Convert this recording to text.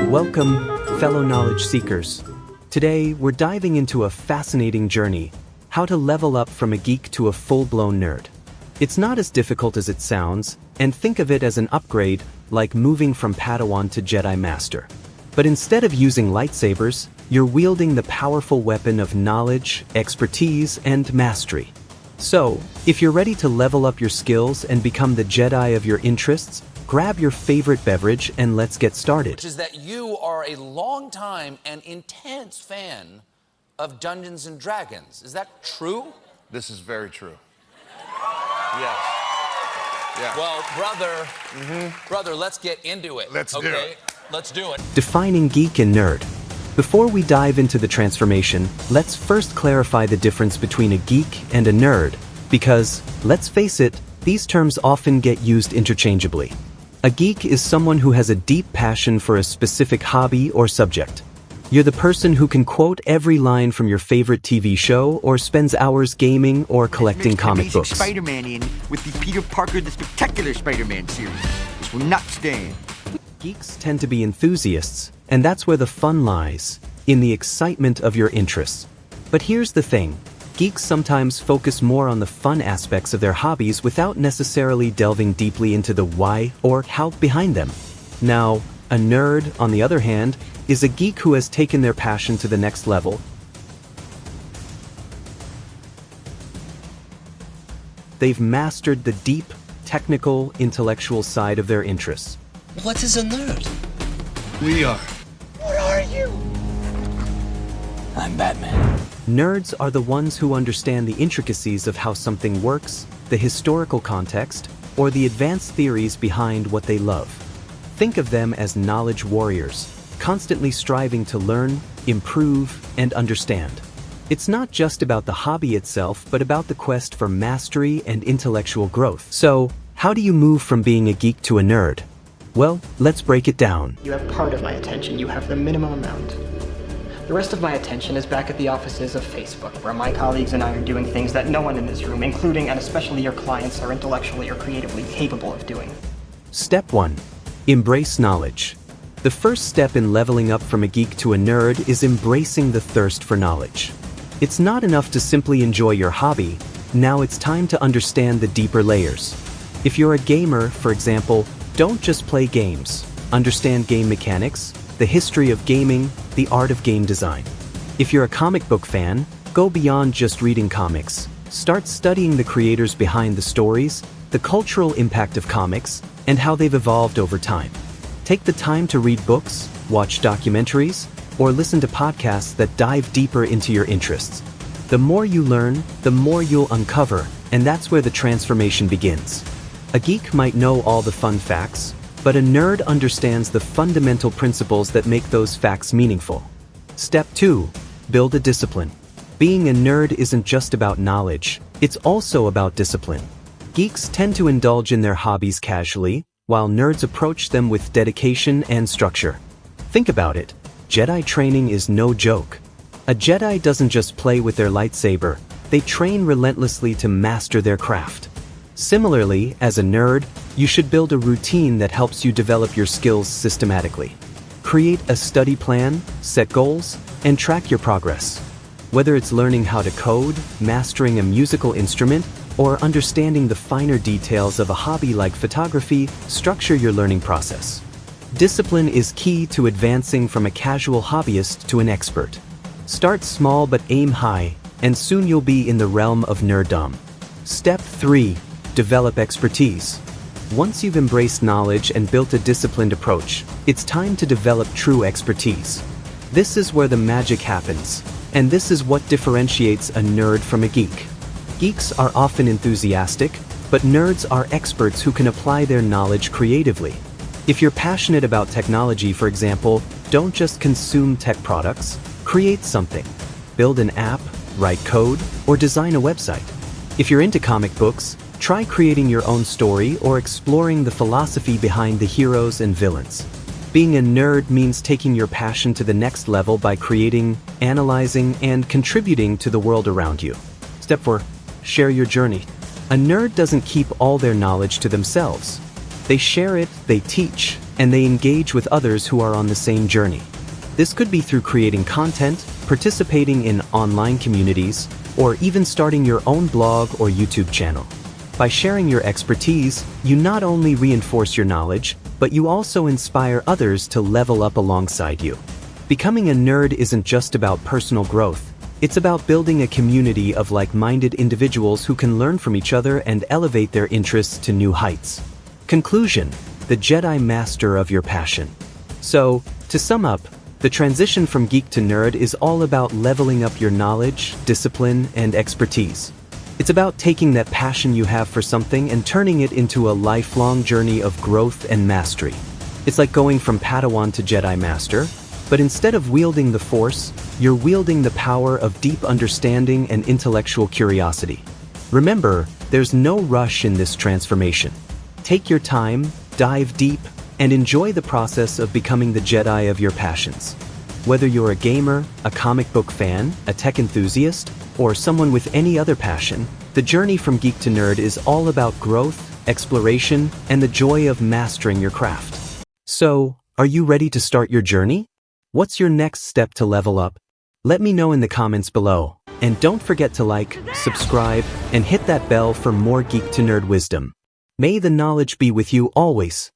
Welcome, fellow knowledge seekers. Today, we're diving into a fascinating journey, how to level up from a geek to a full-blown nerd. It's not as difficult as it sounds, and think of it as an upgrade, like moving from Padawan to Jedi Master. But instead of using lightsabers, you're wielding the powerful weapon of knowledge, expertise, and mastery. So, if you're ready to level up your skills and become the Jedi of your interests, grab your favorite beverage and let's get started. Which is that you are a long-time and intense fan of Dungeons and Dragons. Is that true? This is very true. Yes. Yeah. Well, brother, let's get into it. Let's do it. Let's do it. Defining geek and nerd. Before we dive into the transformation, let's first clarify the difference between a geek and a nerd, because, let's face it, these terms often get used interchangeably. A geek is someone who has a deep passion for a specific hobby or subject. You're the person who can quote every line from your favorite TV show or spends hours gaming or collecting comic books. Spider-Man in with the Peter Parker the Spectacular Spider-Man series. This will not stand. Geeks tend to be enthusiasts, and that's where the fun lies, in the excitement of your interests. But here's the thing, geeks sometimes focus more on the fun aspects of their hobbies without necessarily delving deeply into the why or how behind them. Now, a nerd, on the other hand, is a geek who has taken their passion to the next level. They've mastered the deep, technical, intellectual side of their interests. What is a nerd? We are. What are you? I'm Batman. Nerds are the ones who understand the intricacies of how something works, the historical context, or the advanced theories behind what they love. Think of them as knowledge warriors, constantly striving to learn, improve, and understand. It's not just about the hobby itself, but about the quest for mastery and intellectual growth. So, how do you move from being a geek to a nerd? Well, let's break it down. You have part of my attention. You have the minimum amount. The rest of my attention is back at the offices of Facebook, where my colleagues and I are doing things that no one in this room, including and especially your clients, are intellectually or creatively capable of doing. Step 1. Embrace knowledge. The first step in leveling up from a geek to a nerd is embracing the thirst for knowledge. It's not enough to simply enjoy your hobby, now it's time to understand the deeper layers. If you're a gamer, for example, don't just play games. Understand game mechanics, the history of gaming, the art of game design. If you're a comic book fan, go beyond just reading comics. Start studying the creators behind the stories, the cultural impact of comics, and how they've evolved over time. Take the time to read books, watch documentaries, or listen to podcasts that dive deeper into your interests. The more you learn, the more you'll uncover, and that's where the transformation begins. A geek might know all the fun facts, but a nerd understands the fundamental principles that make those facts meaningful. Step 2. Build a discipline. Being a nerd isn't just about knowledge, it's also about discipline. Geeks tend to indulge in their hobbies casually, while nerds approach them with dedication and structure. Think about it. Jedi training is no joke. A Jedi doesn't just play with their lightsaber, they train relentlessly to master their craft. Similarly, as a nerd, you should build a routine that helps you develop your skills systematically. Create a study plan, set goals, and track your progress. Whether it's learning how to code, mastering a musical instrument, or understanding the finer details of a hobby like photography, structure your learning process. Discipline is key to advancing from a casual hobbyist to an expert. Start small but aim high, and soon you'll be in the realm of nerddom. Step 3. Develop expertise. Once you've embraced knowledge and built a disciplined approach, it's time to develop true expertise. This is where the magic happens, and this is what differentiates a nerd from a geek. Geeks are often enthusiastic, but nerds are experts who can apply their knowledge creatively. If you're passionate about technology, for example, don't just consume tech products, create something. Build an app, write code, or design a website. If you're into comic books, try creating your own story or exploring the philosophy behind the heroes and villains. Being a nerd means taking your passion to the next level by creating, analyzing, and contributing to the world around you. Step 4. Share your journey. A nerd doesn't keep all their knowledge to themselves. They share it, they teach, and they engage with others who are on the same journey. This could be through creating content, participating in online communities, or even starting your own blog or YouTube channel. By sharing your expertise, you not only reinforce your knowledge, but you also inspire others to level up alongside you. Becoming a nerd isn't just about personal growth. It's about building a community of like-minded individuals who can learn from each other and elevate their interests to new heights. Conclusion: the Jedi Master of your passion. So, to sum up, the transition from geek to nerd is all about leveling up your knowledge, discipline, and expertise. It's about taking that passion you have for something and turning it into a lifelong journey of growth and mastery. It's like going from Padawan to Jedi Master, but instead of wielding the Force, you're wielding the power of deep understanding and intellectual curiosity. Remember, there's no rush in this transformation. Take your time, dive deep, and enjoy the process of becoming the Jedi of your passions. Whether you're a gamer, a comic book fan, a tech enthusiast, or someone with any other passion, the journey from geek to nerd is all about growth, exploration, and the joy of mastering your craft. So, are you ready to start your journey? What's your next step to level up? Let me know in the comments below. And don't forget to like, subscribe, and hit that bell for more geek to nerd wisdom. May the knowledge be with you always.